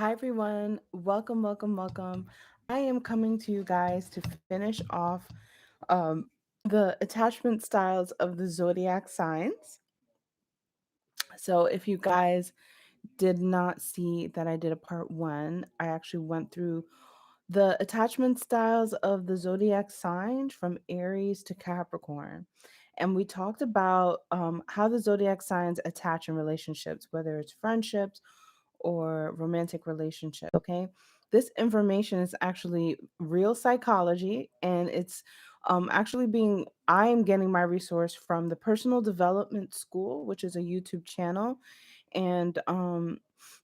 Hi, everyone. Welcome, welcome, welcome. I am coming to you guys to finish off um, the attachment styles of the zodiac signs. So, if you guys did not see that I did a part one, I actually went through the attachment styles of the zodiac signs from Aries to Capricorn. And we talked about how the zodiac signs attach in relationships, whether it's friendships or romantic relationships. Okay. This information is actually real psychology, and it's actually I am getting my resource from the Personal Development School, which is a YouTube channel. And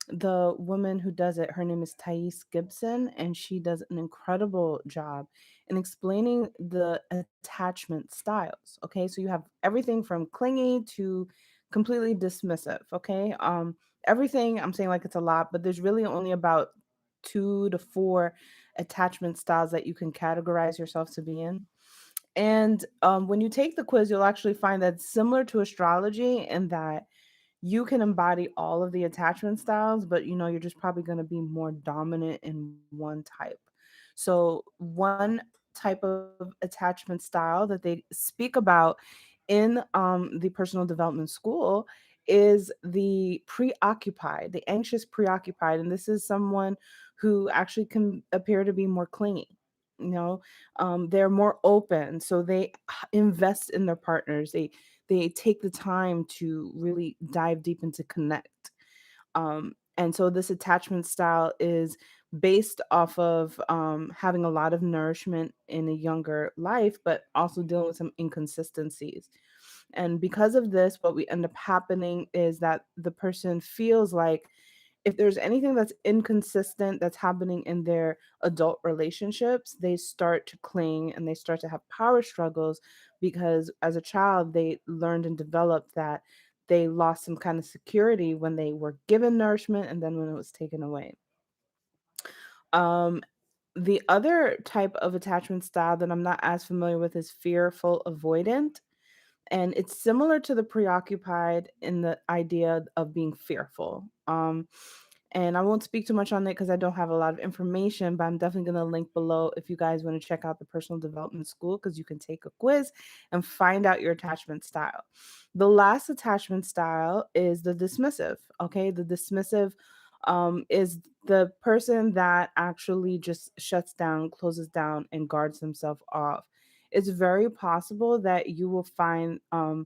the woman who does it, her name is Thais Gibson, and she does an incredible job in explaining the attachment styles. Okay, so you have everything from clingy to completely dismissive. Okay, everything I'm saying like it's a lot, but there's really only about 2 to 4 attachment styles that you can categorize yourself to be in. And when you take the quiz, you'll actually find that it's similar to astrology in that you can embody all of the attachment styles, but you're just probably going to be more dominant in one type. So, one type of attachment style that they speak about in the personal development school is the preoccupied, the anxious preoccupied. And this is someone who actually can appear to be more clingy. You know, they're more open, so they invest in their partners. They take the time to really dive deep into connect. And so this attachment style is based off of having a lot of nourishment in a younger life, but also dealing with some inconsistencies. And because of this, what we end up happening is that the person feels like if there's anything that's inconsistent that's happening in their adult relationships, they start to cling and they start to have power struggles because as a child, they learned and developed that they lost some kind of security when they were given nourishment and then when it was taken away. Um, the other type of attachment style that I'm not as familiar with is fearful avoidant. And it's similar to the preoccupied in the idea of being fearful. And I won't speak too much on it because I don't have a lot of information, but I'm definitely going to link below if you guys want to check out the personal development school because you can take a quiz and find out your attachment style. The last attachment style is the dismissive. Okay. The dismissive is the person that actually just shuts down, closes down, and guards themselves off. It's very possible that you will find a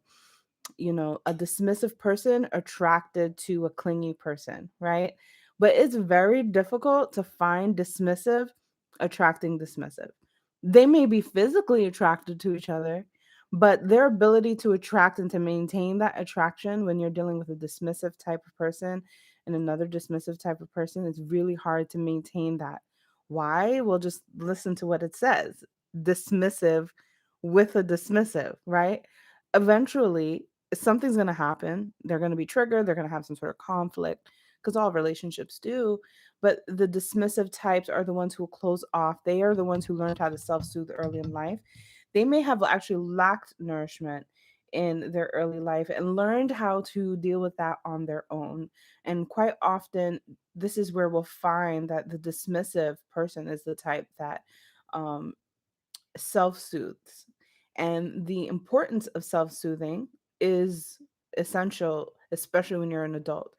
dismissive person attracted to a clingy person, right? But it's very difficult to find dismissive attracting dismissive. They may be physically attracted to each other, but their ability to attract and to maintain that attraction when you're dealing with a dismissive type of person and another dismissive type of person, it's really hard to maintain that. Why? Well, just listen to what it says. Dismissive with a dismissive, right? Eventually, something's going to happen. They're going to be triggered. They're going to have some sort of conflict because all relationships do. But the dismissive types are the ones who will close off. They are the ones who learned how to self soothe early in life. They may have actually lacked nourishment in their early life and learned how to deal with that on their own. And quite often, this is where we'll find that the dismissive person is the type that um, self soothes. And the importance of self soothing is essential, especially when you're an adult.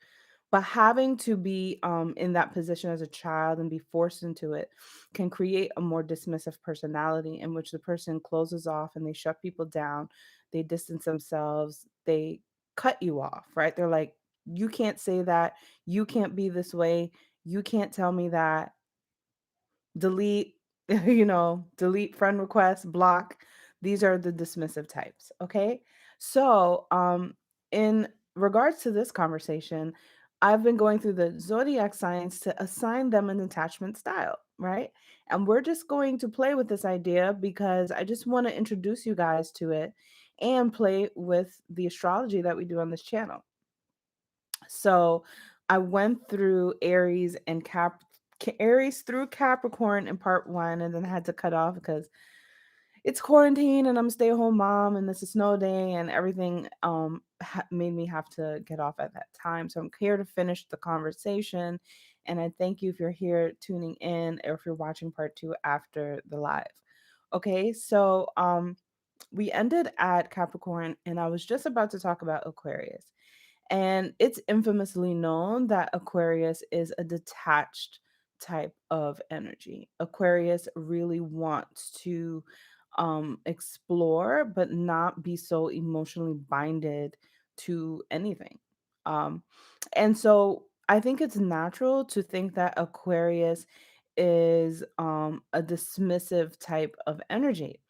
But having to be in that position as a child and be forced into it can create a more dismissive personality in which the person closes off and they shut people down, they distance themselves, they cut you off, right? They're like, you can't say that, you can't be this way, you can't tell me that, delete, delete friend requests, block. These are the dismissive types. Okay. So, in regards to this conversation, I've been going through the zodiac signs to assign them an attachment style, right? And we're just going to play with this idea because I just want to introduce you guys to it and play with the astrology that we do on this channel. So I went through Aries through Capricorn in part one, and then I had to cut off because it's quarantine and I'm a stay-at-home mom and it's a snow day and everything made me have to get off at that time. So I'm here to finish the conversation And I thank you if you're here tuning in or if you're watching part two after the live. Okay, so we ended at Capricorn, and I was just about to talk about Aquarius. And it's infamously known that Aquarius is a detached type of energy. Aquarius really wants to explore, but not be so emotionally binded to anything. Um, and so I think it's natural to think that Aquarius is a dismissive type of energy,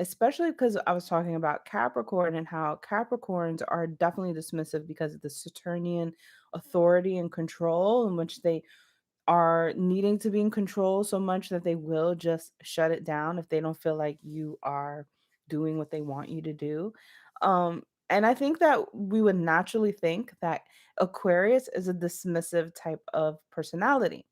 especially because I was talking about Capricorn and how Capricorns are definitely dismissive because of the Saturnian authority and control, in which they are needing to be in control so much that they will just shut it down if they don't feel like you are doing what they want you to do. And I think that we would naturally think that Aquarius is a dismissive type of personality,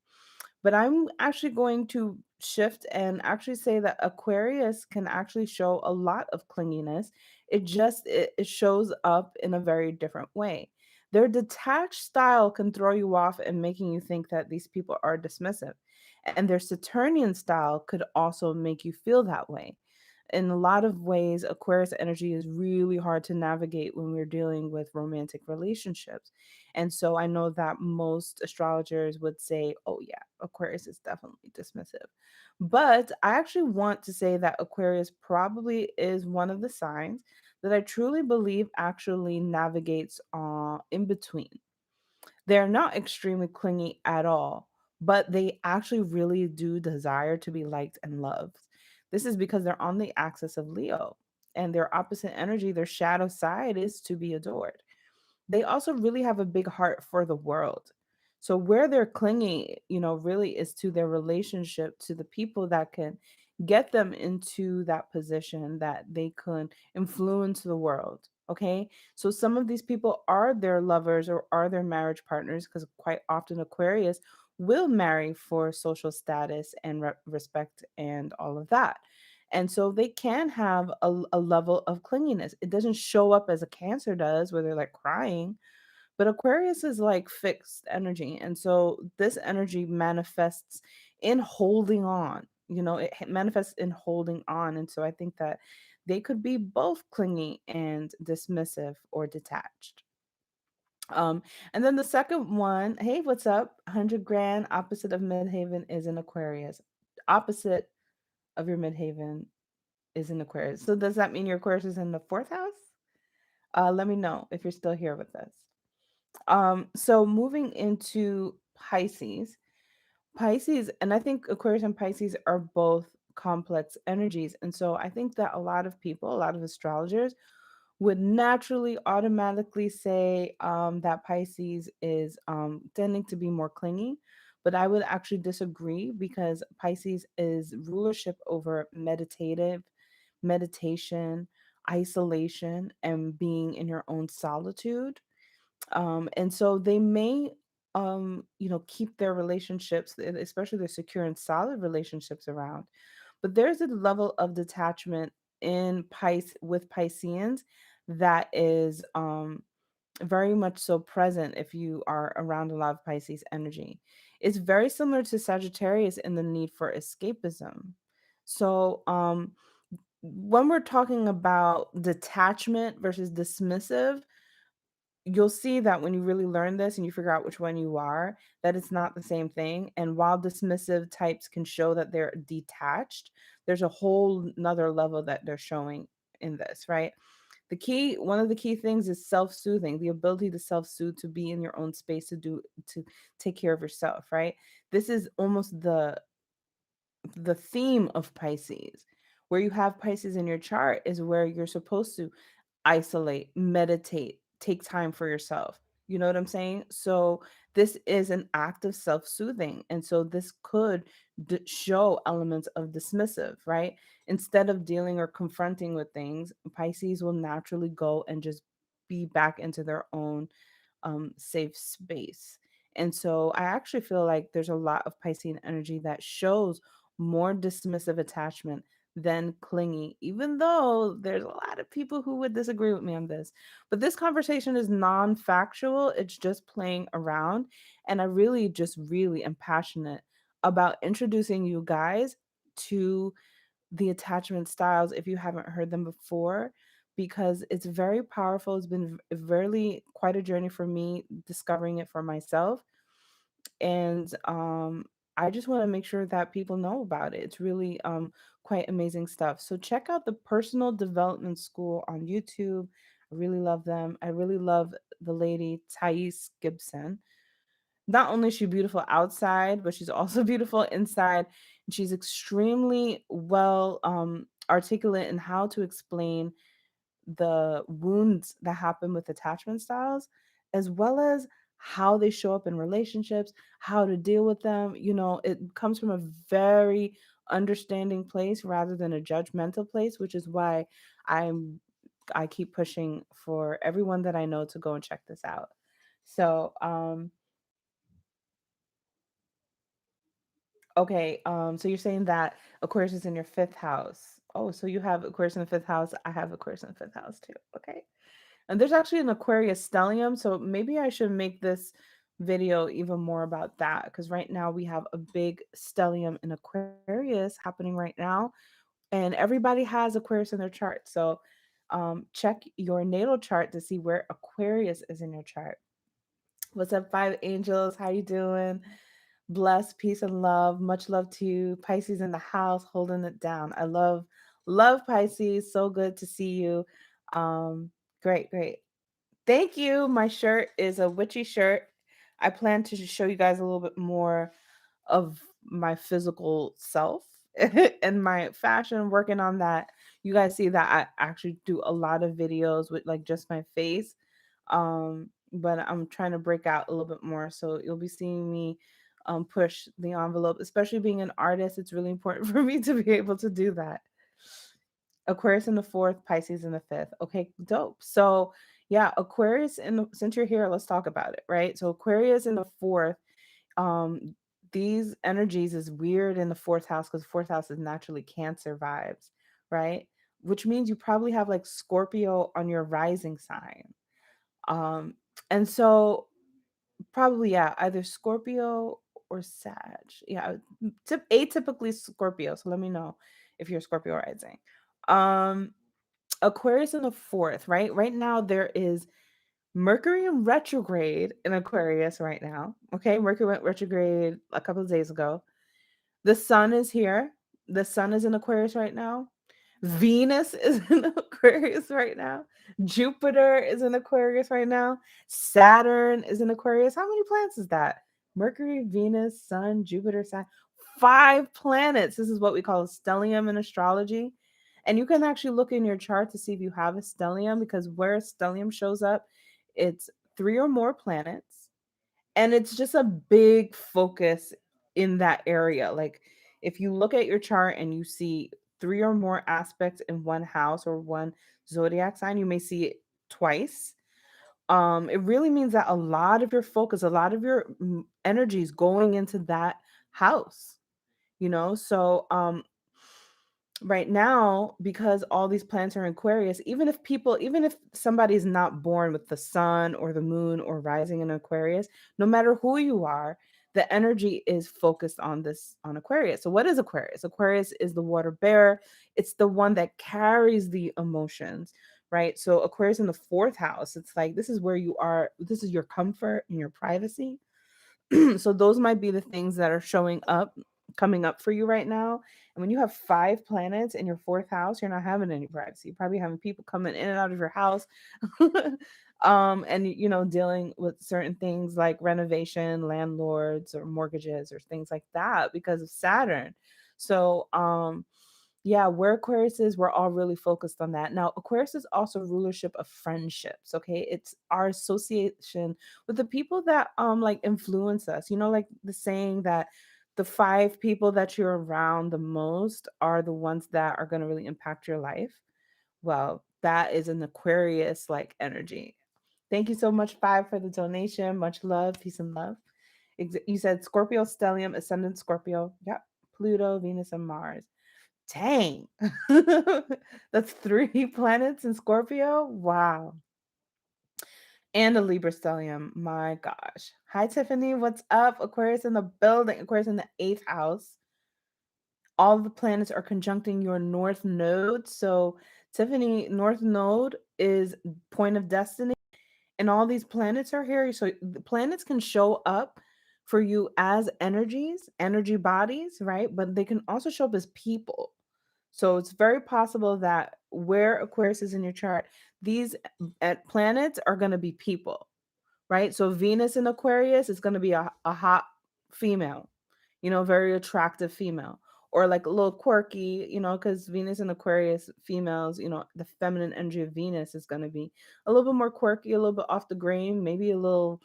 but I'm actually going to shift and actually say that Aquarius can actually show a lot of clinginess. It shows up in a very different way. Their detached style can throw you off and making you think that these people are dismissive. And their Saturnian style could also make you feel that way. In a lot of ways, Aquarius energy is really hard to navigate when we're dealing with romantic relationships. And so I know that most astrologers would say, oh, yeah, Aquarius is definitely dismissive. But I actually want to say that Aquarius probably is one of the signs that I truly believe actually navigates in between. They're not extremely clingy at all, but they actually really do desire to be liked and loved. This is because they're on the axis of Leo, and their opposite energy, their shadow side, is to be adored. They also really have a big heart for the world. So where they're clingy, really is to their relationship to the people that can get them into that position that they can influence the world. Okay. So some of these people are their lovers or are their marriage partners, because quite often Aquarius will marry for social status and respect and all of that. And so they can have a level of clinginess. It doesn't show up as a Cancer does, where they're like crying, but Aquarius is like fixed energy. And so this energy manifests in holding on. It manifests in holding on. And so I think that they could be both clingy and dismissive or detached. Um, and then the second one, hey, what's up? 100 grand, opposite of midhaven is in Aquarius. Opposite of your midhaven is in Aquarius. So does that mean your Aquarius is in the fourth house? Let me know if you're still here with us. So moving into Pisces, Pisces, and I think Aquarius and Pisces are both complex energies. And so I think that a lot of people, a lot of astrologers would naturally automatically say that Pisces is tending to be more clingy. But I would actually disagree, because Pisces is rulership over meditation, isolation, and being in your own solitude. And so they may keep their relationships, especially their secure and solid relationships, around, but there's a level of detachment in Pisceans that is very much so present if you are around a lot of Pisces energy. It's very similar to Sagittarius in the need for escapism. So when we're talking about detachment versus dismissive, you'll see that when you really learn this and you figure out which one you are, that it's not the same thing. And while dismissive types can show that they're detached, there's a whole nother level that they're showing in this, right? One of the key things is self-soothing, the ability to self-soothe, to be in your own space, to take care of yourself, right? This is almost the theme of Pisces. Where you have Pisces in your chart is where you're supposed to isolate, meditate, take time for yourself. You know what I'm saying? So this is an act of self-soothing. And so this could show elements of dismissive, right? Instead of dealing or confronting with things, Pisces will naturally go and just be back into their own safe space. And so I actually feel like there's a lot of Piscean energy that shows more dismissive attachment than clingy, even though there's a lot of people who would disagree with me on this. But this conversation is non factual, it's just playing around. And I really just really am passionate about introducing you guys to the attachment styles if you haven't heard them before, because it's very powerful. It's been really quite a journey for me discovering it for myself. And I just want to make sure that people know about it. It's really quite amazing stuff. So check out the Personal Development School on YouTube. I really love them. I really love the lady Thais Gibson. Not only is she beautiful outside, but she's also beautiful inside. And she's extremely well articulate in how to explain the wounds that happen with attachment styles, as well as how they show up in relationships, how to deal with them. You know, it comes from a very understanding place rather than a judgmental place, which is why I'm I keep pushing for everyone that I know to go and check this out. So, okay, so you're saying that Aquarius is in your fifth house. Oh, so you have Aquarius in the fifth house. I have Aquarius in the fifth house too. Okay. And there's actually an Aquarius stellium, so maybe I should make this video even more about that, because right now we have a big stellium in Aquarius happening right now, and everybody has Aquarius in their chart. So check your natal chart to see where Aquarius is in your chart. What's up, five angels? How you doing? Bless, peace, and love. Much love to you. Pisces in the house, holding it down. I love Pisces. So good to see you. Great, great. Thank you. My shirt is a witchy shirt. I plan to show you guys a little bit more of my physical self and my fashion, working on that. You guys see that I actually do a lot of videos with like just my face. But I'm trying to break out a little bit more. So you'll be seeing me push the envelope, especially being an artist. It's really important for me to be able to do that. Aquarius in the fourth, Pisces in the fifth. Okay, dope. So yeah, Aquarius in the, since you're here, let's talk about it, right? So Aquarius in the fourth, um, these energies is weird in the fourth house because fourth house is naturally Cancer vibes, right? Which means you probably have like Scorpio on your rising sign. Um, and so probably yeah, either Scorpio or Sag. Yeah, atypically Scorpio. So let me know if you're Scorpio rising. Um, Aquarius in the fourth, right? Right now there is Mercury in retrograde in Aquarius right now. Okay, Mercury went retrograde a couple of days ago. The sun is here. The sun is in Aquarius right now. Venus is in Aquarius right now. Jupiter is in Aquarius right now. Saturn is in Aquarius. How many planets is that? Mercury, Venus, Sun, Jupiter, Saturn. Five planets. This is what we call a stellium in astrology. And you can actually look in your chart to see if you have a stellium, because where a stellium shows up, it's three or more planets, and it's just a big focus in that area. Like if you look at your chart and you see three or more aspects in one house or one zodiac sign, you may see it twice. It really means that a lot of your focus, a lot of your energy is going into that house, you know. So right now, because all these planets are in Aquarius, even if somebody's not born with the sun or the moon or rising in Aquarius, no matter who you are, the energy is focused on this, on Aquarius. So what is Aquarius? Aquarius is the water bearer. It's the one that carries the emotions, right? So Aquarius in the fourth house, it's like this is where you are, this is your comfort and your privacy. So those might be the things that are showing up, coming up for you right now. And when you have five planets in your fourth house, you're not having any privacy. You're probably having people coming in and out of your house. And you know, dealing with certain things like renovation, landlords or mortgages or things like that because of Saturn. So yeah, where Aquarius is, we're all really focused on that. Now, Aquarius is also rulership of friendships, okay? It's our association with the people that like influence us. You know, like the saying that the five people that you're around the most are the ones that are going to really impact your life. Well, that is an Aquarius like energy. Thank you so much, Five, for the donation. Much love, peace and love. You said Scorpio stellium, ascendant Scorpio. Yep. Pluto, Venus, and Mars. Dang. That's three planets in Scorpio. Wow. And a Libra stellium. My gosh. Hi, Tiffany. What's up? Aquarius in the building. Aquarius in the eighth house. All the planets are conjuncting your north node. So, Tiffany, north node is point of destiny, and all these planets are here. So, the planets can show up for you as energies, energy bodies, right? But they can also show up as people. So, it's very possible that where Aquarius is in your chart, these planets are going to be people, right? So Venus in Aquarius is going to be a hot female, very attractive female, or like a little quirky, because Venus in Aquarius females, the feminine energy of Venus is going to be a little bit more quirky, a little bit off the grain, maybe a little,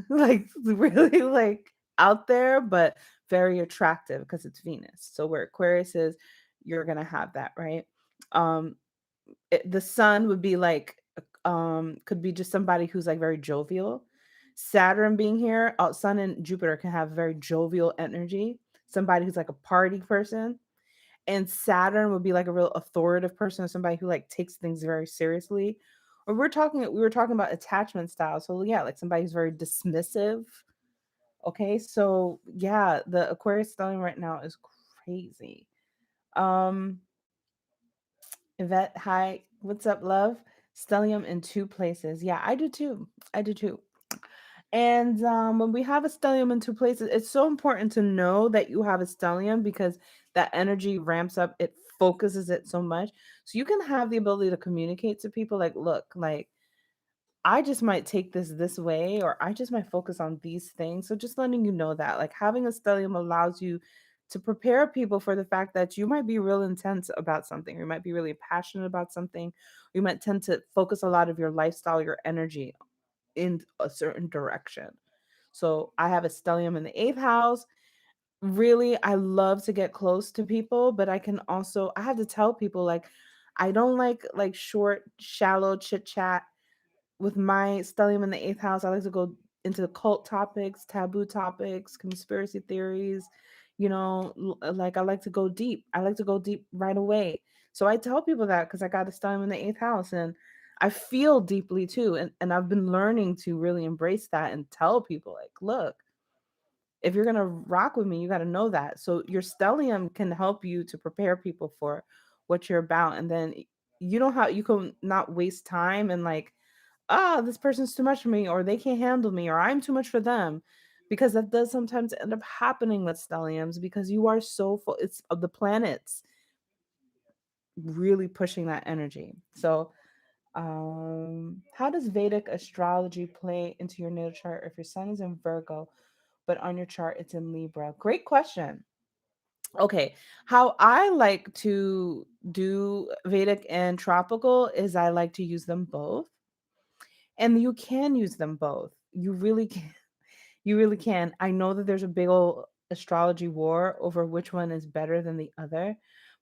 like really like out there, but very attractive because it's Venus. So where Aquarius is, you're going to have that, right? Um, the sun would be like could be just somebody who's like very jovial. Saturn being here, sun and Jupiter can have very jovial energy, somebody who's like a party person. And Saturn would be like a real authoritative person, somebody who like takes things very seriously. Or we were talking about attachment style, so yeah, like somebody who's very dismissive. Okay, so yeah, the Aquarius stellium right now is crazy. um Yvette, hi. What's up, love? Stellium in two places. Yeah, I do too. I do too. And when we have a stellium in two places, it's so important to know that you have a stellium because that energy ramps up, it focuses it so much. So you can have the ability to communicate to people like, look, like I just might take this way, or I just might focus on these things. So just letting you know that, like having a stellium allows you to prepare people for the fact that you might be real intense about something, or you might be really passionate about something, you might tend to focus a lot of your lifestyle, your energy in a certain direction. So I have a stellium in the eighth house. Really, I love to get close to people, but I have to tell people like I don't like short, shallow chit chat. With my stellium in the eighth house, I like to go into cult topics, taboo topics, conspiracy theories. Like I like to go deep. I like to go deep right away. So I tell people that because I got a stellium in the eighth house, and I feel deeply too. And I've been learning to really embrace that and tell people, like, look, if you're gonna rock with me, you got to know that. So your stellium can help you to prepare people for what you're about, and then you can not waste time and like, this person's too much for me, or they can't handle me, or I'm too much for them. Because that does sometimes end up happening with stelliums because you are so full. It's of the planets really pushing that energy. So, how does Vedic astrology play into your natal chart if your sun is in Virgo, but on your chart it's in Libra? Great question. Okay, how I like to do Vedic and tropical is I like to use them both. And you can use them both. You really can. You really can. I know that there's a big old astrology war over which one is better than the other,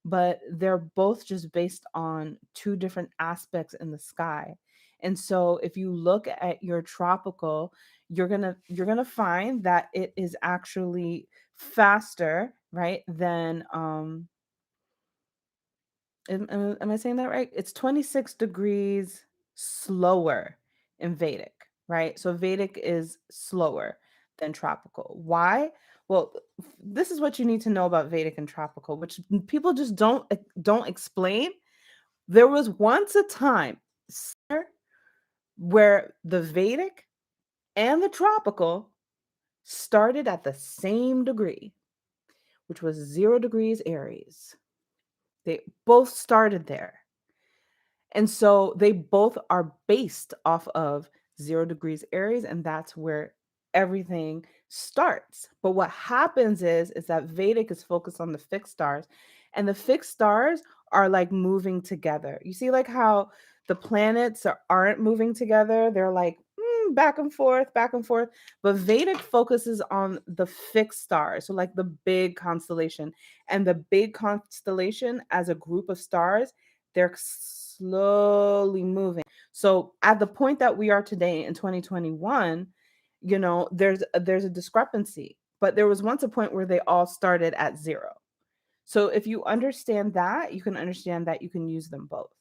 but they're both just based on two different aspects in the sky. And so if you look at your tropical, you're going to find that it is actually faster, right, than am I saying that right? It's 26 degrees slower in Vedic, right? So Vedic is slower than tropical. Why? Well, this is what you need to know about Vedic and tropical, which people just don't explain. There was once a time where the Vedic and the tropical started at the same degree, which was 0 degrees Aries. They both started there. And so they both are based off of 0 degrees Aries, and that's where everything starts. But what happens is that Vedic is focused on the fixed stars, and the fixed stars are like moving together. You see, like how the planets aren't moving together, they're like back and forth, back and forth. But Vedic focuses on the fixed stars, so like the big constellation, and the big constellation as a group of stars, they're slowly moving. So at the point that we are today in 2021, there's a discrepancy. But there was once a point where they all started at 0. So if you understand that, you can understand that you can use them both.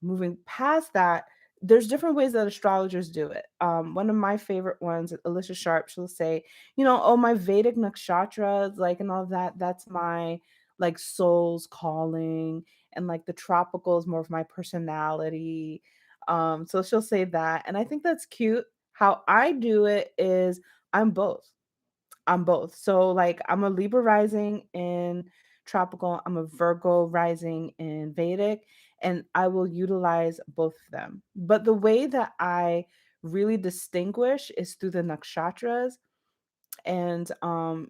Moving past that, there's different ways that astrologers do it. One of my favorite ones, Alicia Sharp, she'll say, oh, my Vedic nakshatras, like, and all that, that's my like soul's calling, and like the tropical is more of my personality. So she'll say that, and I think that's cute. How I do it is I'm both. I'm both. So like I'm a Libra rising in tropical, I'm a Virgo rising in Vedic, and I will utilize both of them. But the way that I really distinguish is through the nakshatras, and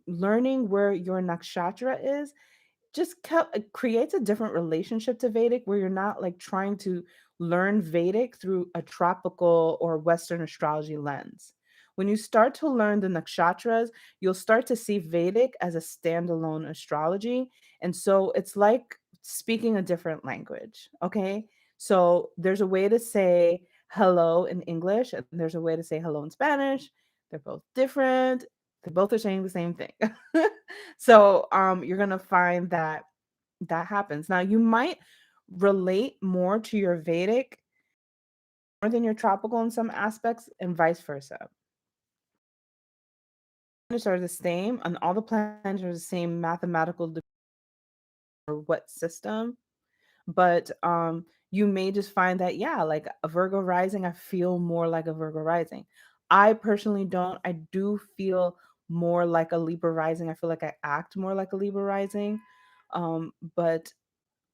learning where your nakshatra is just creates a different relationship to Vedic, where you're not like trying to learn Vedic through a tropical or Western astrology lens. When you start to learn the nakshatras, you'll start to see Vedic as a standalone astrology. And so it's like speaking a different language. Okay. So there's a way to say hello in English, and there's a way to say hello in Spanish. They're both different. They both are saying the same thing. So you're gonna find that that happens. Now you might relate more to your Vedic more than your tropical in some aspects, and vice versa. Planets are the same, and all the planets are the same mathematical or what system, but you may just find that, yeah, like a Virgo rising, I feel more like a Virgo rising. I personally don't. I do feel more like a Libra rising. I feel like I act more like a Libra rising. But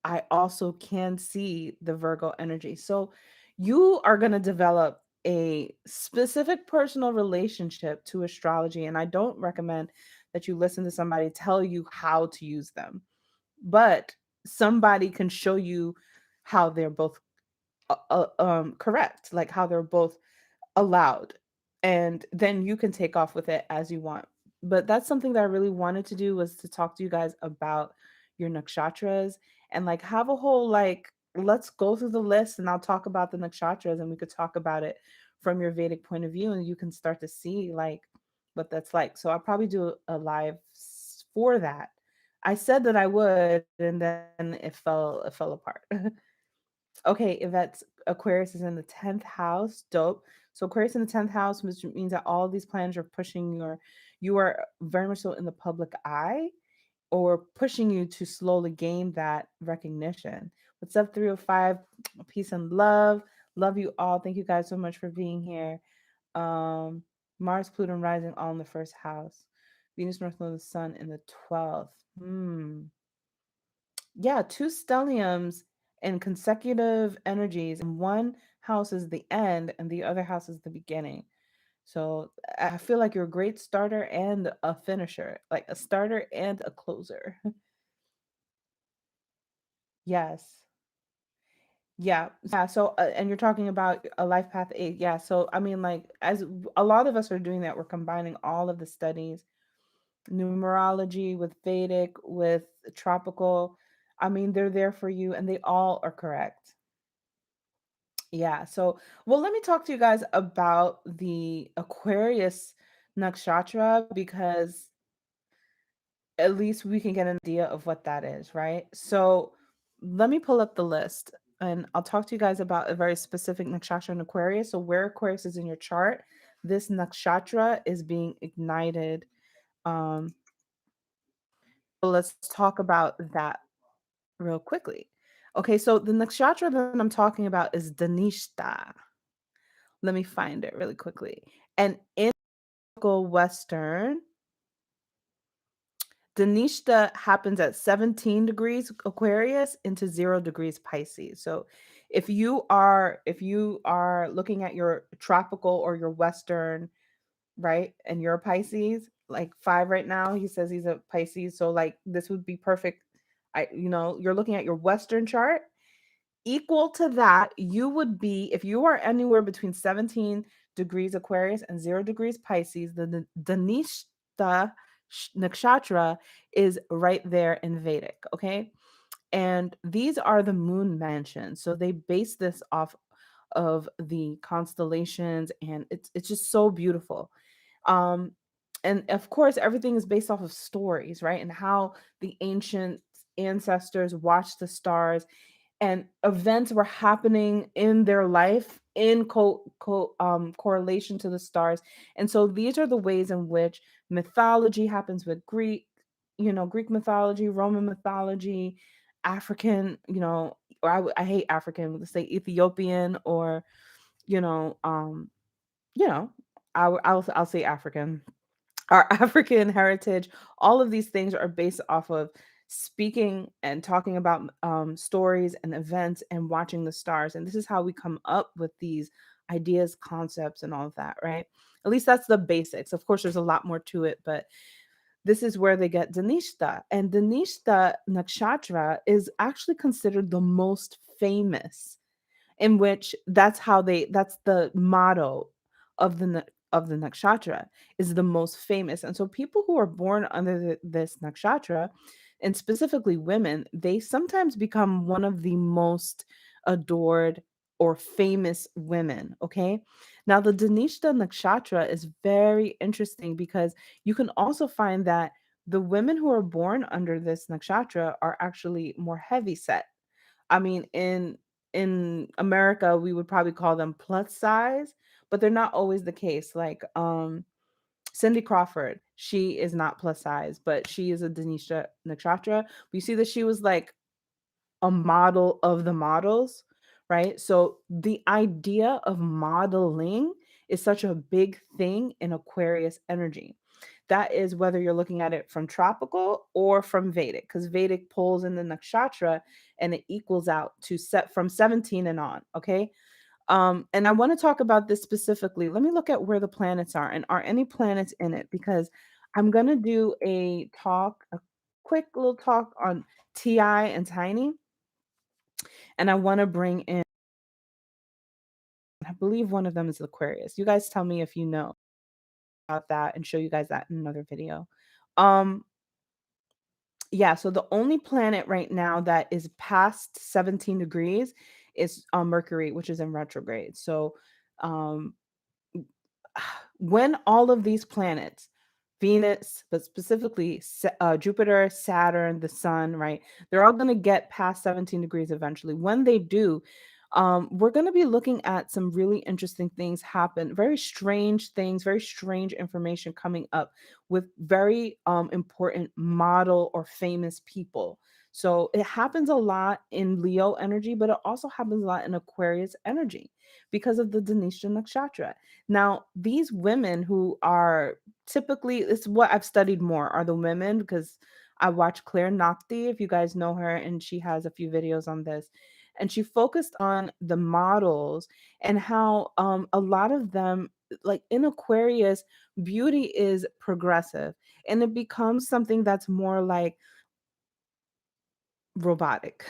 I also can see the Virgo energy. So you are going to develop a specific personal relationship to astrology. And I don't recommend that you listen to somebody tell you how to use them, but somebody can show you how they're both correct, like how they're both allowed, and then you can take off with it as you want. But that's something that I really wanted to do, was to talk to you guys about your nakshatras, and like have a whole like, let's go through the list and I'll talk about the nakshatras, and we could talk about it from your Vedic point of view, and you can start to see like what that's like. So I'll probably do a live for that. I said that I would, and then it fell apart. Okay, if that's Aquarius is in the 10th house, dope. So Aquarius in the 10th house, which means that all these planets are pushing you are very much so in the public eye, or pushing you to slowly gain that recognition. What's up, 305? Peace and love. Love you all. Thank you guys so much for being here. Um, Mars, Pluto, and rising all in the first house. Venus, North Node, the Sun in the 12th. Yeah, two stelliums in consecutive energies, and one house is the end and the other house is the beginning. So I feel like you're a great starter and a finisher, like a starter and a closer. Yes. Yeah. Yeah. So, and you're talking about a life path 8. Yeah. So, I mean, like, as a lot of us are doing that, we're combining all of the studies, numerology with Vedic, with tropical. I mean, they're there for you, and they all are correct. Yeah. So, well, let me talk to you guys about the Aquarius nakshatra, because at least we can get an idea of what that is, right? So, let me pull up the list, and I'll talk to you guys about a very specific nakshatra in Aquarius. So, where Aquarius is in your chart, this nakshatra is being ignited. Um, so let's talk about that real quickly. Okay, so the nakshatra that I'm talking about is Dhanishta. Let me find it really quickly. And in Western, Dhanishta happens at 17 degrees Aquarius into 0 degrees Pisces. So if you are looking at your tropical or your Western, right, and you're a Pisces, like 5 right now, he says he's a Pisces. So like this would be perfect. You're looking at your Western chart. Equal to that, you would be, if you are anywhere between 17 degrees Aquarius and 0 degrees Pisces, the Dhanishta nakshatra is right there in Vedic, okay? And these are the moon mansions. So they base this off of the constellations, and it's just so beautiful. Um and of course everything is based off of stories, right? And how the ancient ancestors watched the stars, and events were happening in their life in correlation to the stars. And so these are the ways in which mythology happens with Greek, Greek mythology, Roman mythology, African, or I hate African, let's say Ethiopian, or you know, um, you know, I'll say African, our African heritage. All of these things are based off of speaking and talking about stories and events and watching the stars. And this is how we come up with these ideas, concepts, and all of that, right? At least that's the basics. Of course, there's a lot more to it, but this is where they get Dhanishta. And Dhanishta nakshatra is actually considered the most famous, in which that's the motto of of the nakshatra, is the most famous. And so people who are born under this nakshatra, and specifically women, they sometimes become one of the most adored or famous women. Okay, now the Dhanishta nakshatra is very interesting because you can also find that the women who are born under this nakshatra are actually more heavy set. I mean, in America, we would probably call them plus size, but they're not always the case. Like Cindy Crawford, she is not plus size, but she is a Denisha Nakshatra. We see that she was like a model of the models, right? So the idea of modeling is such a big thing in Aquarius energy. That is whether you're looking at it from tropical or from Vedic, because Vedic pulls in the nakshatra and it equals out to set from 17 and on. Okay. And I want to talk about this specifically. Let me look at where the planets are and are any planets in it, because I'm going to do a quick little talk on Ti and Tiny, and I want to bring in, I believe one of them is Aquarius. You guys tell me if you know about that and show you guys that in another video. Um yeah, so the only planet right now that is past 17 degrees is Mercury, which is in retrograde. So um when all of these planets, Venus, but specifically Jupiter, Saturn, the Sun, right? They're all going to get past 17 degrees eventually. When they do, we're going to be looking at some really interesting things happen, very strange things, very strange information coming up with very important model or famous people. So it happens a lot in Leo energy, but it also happens a lot in Aquarius energy because of the Dhanishta Nakshatra. Now, these women who are typically, it's what I've studied more, are the women, because I watch Claire Nakti, if you guys know her, and she has a few videos on this. And she focused on the models and how a lot of them, like in Aquarius, beauty is progressive and it becomes something that's more like robotic.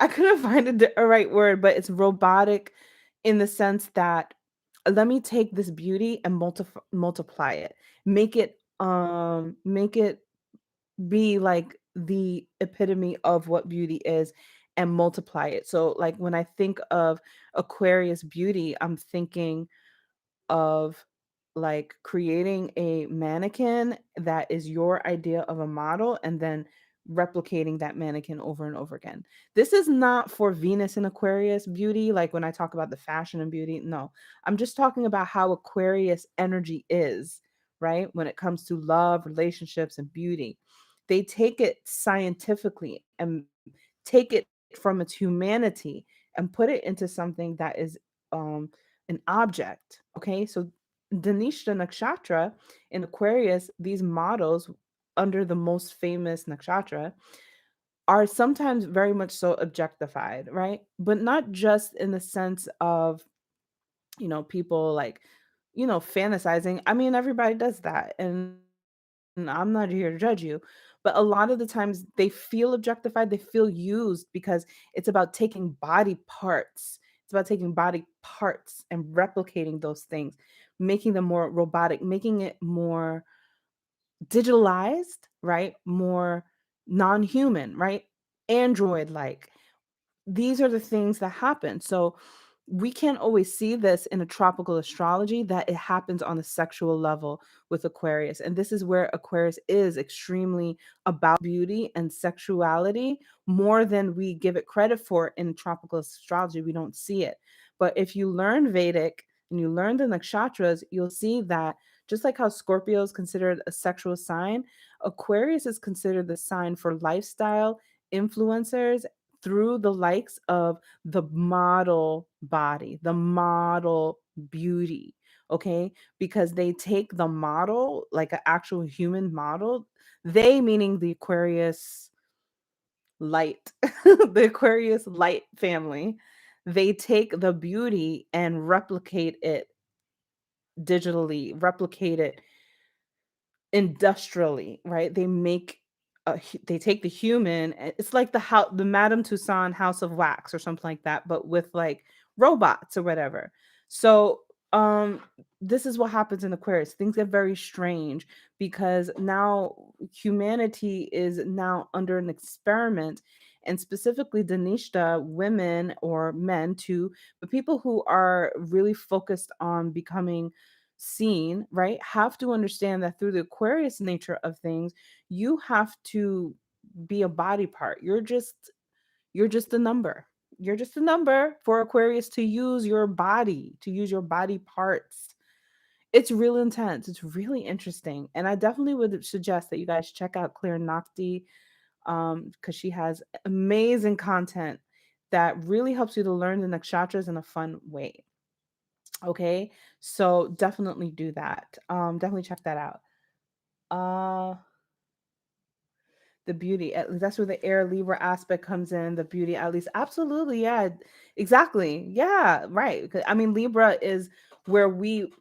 I couldn't find a right word, but it's robotic in the sense that let me take this beauty and multiply it. Make it be like the epitome of what beauty is and multiply it. So like when I think of Aquarius beauty, I'm thinking of like creating a mannequin that is your idea of a model and then replicating that mannequin over and over again. This is not for Venus and Aquarius beauty, like when I talk about the fashion and beauty. No, I'm just talking about how Aquarius energy is, right? When it comes to love, relationships, and beauty, they take it scientifically and take it from its humanity and put it into something that is um an object. Okay, so Dhanishta Nakshatra in Aquarius, these models under the most famous nakshatra are sometimes very much so objectified, right? But not just in the sense of, people like, fantasizing. I mean, everybody does that. And I'm not here to judge you, but a lot of the times they feel objectified, they feel used because it's about taking body parts. It's about taking body parts and replicating those things, making them more robotic, making it more digitalized, right? More non-human, right? Android like. These are the things that happen. So we can't always see this in a tropical astrology, that it happens on a sexual level with Aquarius. And this is where Aquarius is extremely about beauty and sexuality more than we give it credit for in tropical astrology. We don't see it. But if you learn Vedic and you learn the nakshatras, you'll see that just like how Scorpio is considered a sexual sign, Aquarius is considered the sign for lifestyle influencers through the likes of the model body, the model beauty. Okay. Because they take the model, like an actual human model, they meaning the Aquarius light, the Aquarius light family, they take the beauty and replicate it digitally, replicate it industrially, right? They make they take the human, it's like the Madame Tussauds House of Wax or something like that, but with like robots or whatever. So this is what happens in Aquarius. Things get very strange because now humanity is now under an experiment, and specifically Dhanishta, women or men too, but people who are really focused on becoming seen, right, have to understand that through the Aquarius nature of things, you have to be a body part. You're just a number. You're just a number for Aquarius to use your body, to use your body parts. It's real intense. It's really interesting. And I definitely would suggest that you guys check out Clear Nakti because she has amazing content that really helps you to learn the nakshatras in a fun way. Okay, so definitely do that. Definitely check that out. Uh, the beauty, that's where the air Libra aspect comes in. The beauty, at least, absolutely, yeah, exactly, yeah, right. 'Cause, I mean, Libra is where we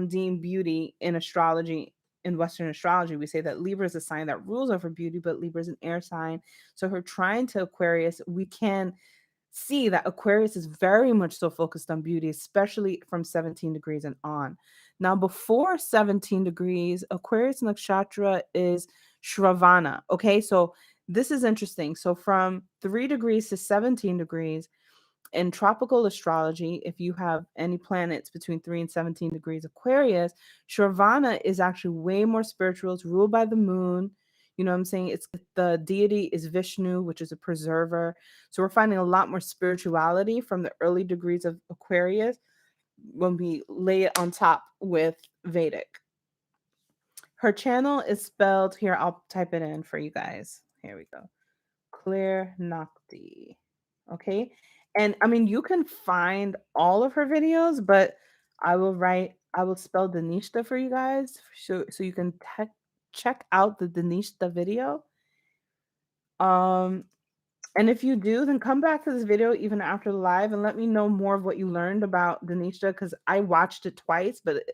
deem beauty in astrology. In Western astrology, we say that Libra is a sign that rules over beauty, but Libra is an air sign. So her trine to Aquarius, we can see that Aquarius is very much so focused on beauty, especially from 17 degrees and on. Now, before 17 degrees, Aquarius nakshatra is Shravana. Okay, so this is interesting. So, from 3 degrees to 17 degrees, in tropical astrology, if you have any planets between 3 and 17 degrees Aquarius, Shravana is actually way more spiritual. It's ruled by the moon. You know what I'm saying? It's the deity is Vishnu, which is a preserver. So we're finding a lot more spirituality from the early degrees of Aquarius when we lay it on top with Vedic. Her channel is spelled here. I'll type it in for you guys. Here we go. Clear Nakti. Okay. And I mean, you can find all of her videos, but I will spell Dhanishta for you guys so you can check out the Dhanishta video. Um, and if you do, then come back to this video even after the live and let me know more of what you learned about Dhanishta because I watched it twice, but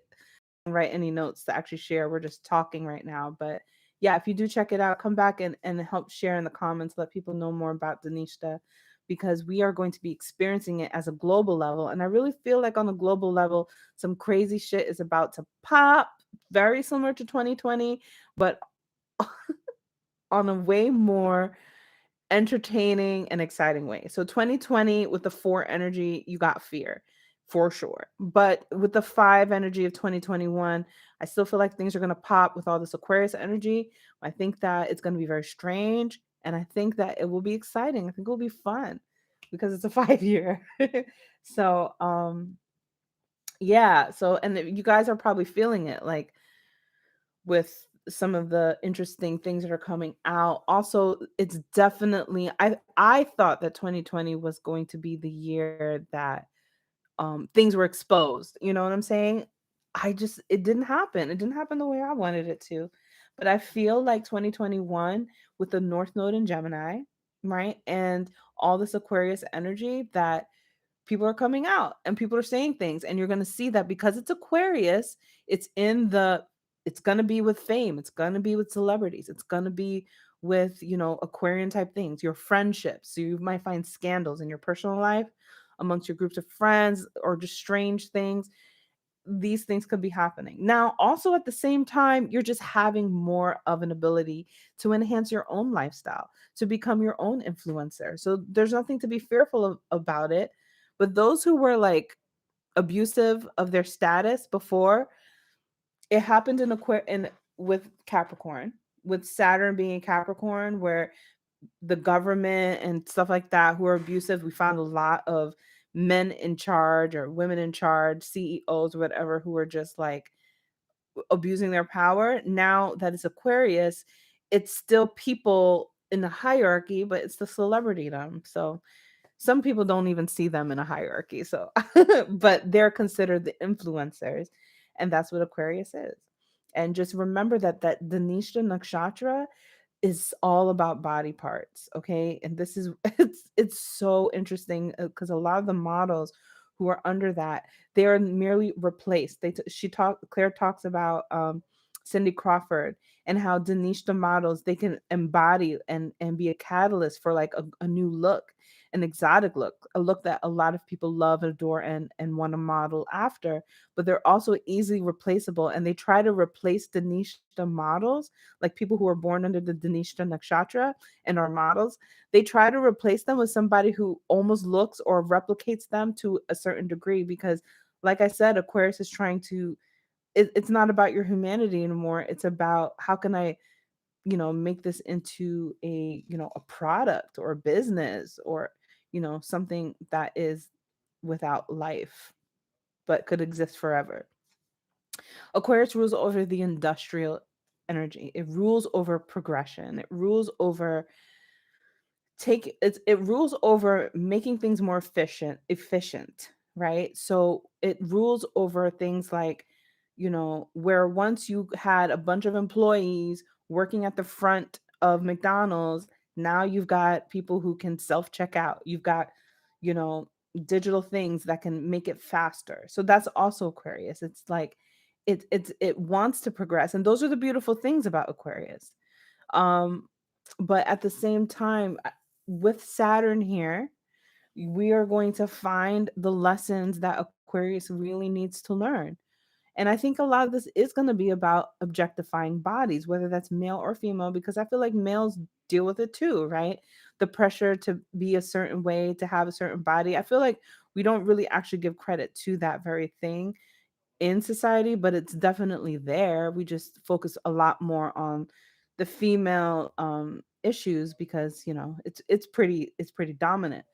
write any notes to actually share. We're just talking right now. But yeah, if you do check it out, come back and help share in the comments, let people know more about Dhanishta because we are going to be experiencing it as a global level. And I really feel like on a global level, some crazy shit is about to pop, very similar to 2020, but on a way more entertaining and exciting way. So 2020 with the 4 energy, you got fear for sure. But with the 5 energy of 2021, I still feel like things are going to pop with all this Aquarius energy. I think that it's going to be very strange and I think that it will be exciting. I think it will be fun because it's a 5 year. So, yeah, so and you guys are probably feeling it like with some of the interesting things that are coming out. Also, it's definitely I thought that 2020 was going to be the year that things were exposed. You know what I'm saying? It didn't happen. It didn't happen the way I wanted it to. But I feel like 2021 with the North Node in Gemini, right? And all this Aquarius energy that people are coming out and people are saying things and you're going to see that because it's Aquarius, it's going to be with fame, it's going to be with celebrities, it's going to be with, Aquarian type things, your friendships. So you might find scandals in your personal life amongst your groups of friends or just strange things. These things could be happening. Now, also at the same time, you're just having more of an ability to enhance your own lifestyle, to become your own influencer. So there's nothing to be fearful about it. But those who were like abusive of their status before, it happened in with Capricorn, with Saturn being in Capricorn, where the government and stuff like that who are abusive, we found a lot of men in charge or women in charge, CEOs, whatever, who are just like abusing their power. Now that it's Aquarius, it's still people in the hierarchy, but it's the celebritydom. So some people don't even see them in a hierarchy. So, but they're considered the influencers, and that's what Aquarius is. And just remember that Dhanishta nakshatra is all about body parts, okay? And this is it's so interesting because a lot of the models who are under that, they are merely replaced. Claire talks about Cindy Crawford and how Denise models, they can embody and be a catalyst for like a new look, an exotic look, a look that a lot of people love, adore, and want to model after. But they're also easily replaceable, and they try to replace Denise models, like people who are born under the Dhanishta nakshatra and are models. They try to replace them with somebody who almost looks or replicates them to a certain degree because, like I said, Aquarius is trying to. It's not about your humanity anymore. It's about how can I, make this into a, a product or a business or, something that is without life but could exist forever. Aquarius rules over the industrial energy. It rules over progression. It rules over it rules over making things more efficient, right? So it rules over things like, where once you had a bunch of employees working at the front of McDonald's, now you've got people who can self check out. You've got, you know, digital things that can make it faster. So that's also Aquarius. It's like it wants to progress, and those are the beautiful things about Aquarius. Um, but at the same time, with Saturn here, we are going to find the lessons that Aquarius really needs to learn. And I think a lot of this is going to be about objectifying bodies, whether that's male or female, because I feel like males deal with it too, right? The pressure to be a certain way, to have a certain body. I feel like we don't really actually give credit to that very thing in society, but it's definitely there. We just focus a lot more on the female issues because it's pretty dominant.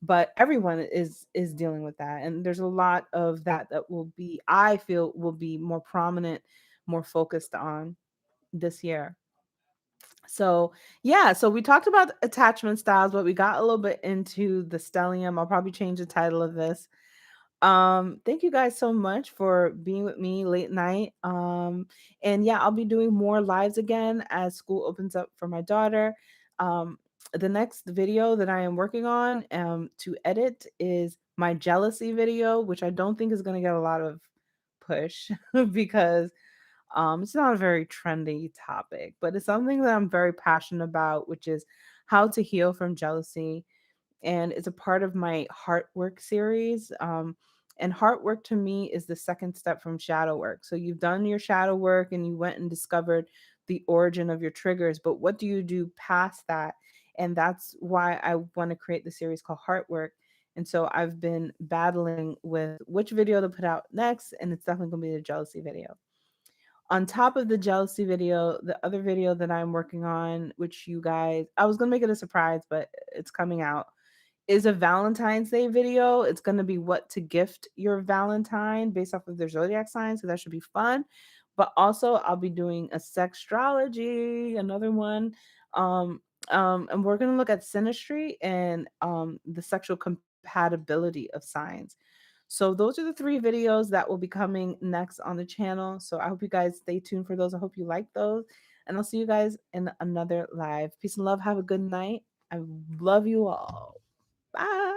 But everyone is dealing with that, and there's a lot of that will be, I feel, will be more prominent, more focused on this year. So yeah, so we talked about attachment styles, but we got a little bit into the stellium. I'll probably change the title of this. Thank you guys so much for being with me late night. And yeah, I'll be doing more lives again as school opens up for my daughter. Um, the next video that I am working on to edit is my jealousy video, which I don't think is going to get a lot of push because it's not a very trendy topic, but it's something that I'm very passionate about, which is how to heal from jealousy, and it's a part of my heart work series. And heart work to me is the second step from shadow work. So you've done your shadow work and you went and discovered the origin of your triggers, but what do you do past that? And that's why I want to create the series called Heart Work. And so I've been battling with which video to put out next, and it's definitely going to be the jealousy video. On top of the jealousy video, the other video that I'm working on, which you guys, I was going to make it a surprise, but it's coming out, is a Valentine's Day video. It's going to be what to gift your Valentine based off of their zodiac signs. So that should be fun. But also, I'll be doing a sextrology, another one. And we're going to look at synastry and the sexual compatibility of signs. So those are the three videos that will be coming next on the channel. So I hope you guys stay tuned for those. I hope you like those. And I'll see you guys in another live. Peace and love. Have a good night. I love you all. Bye.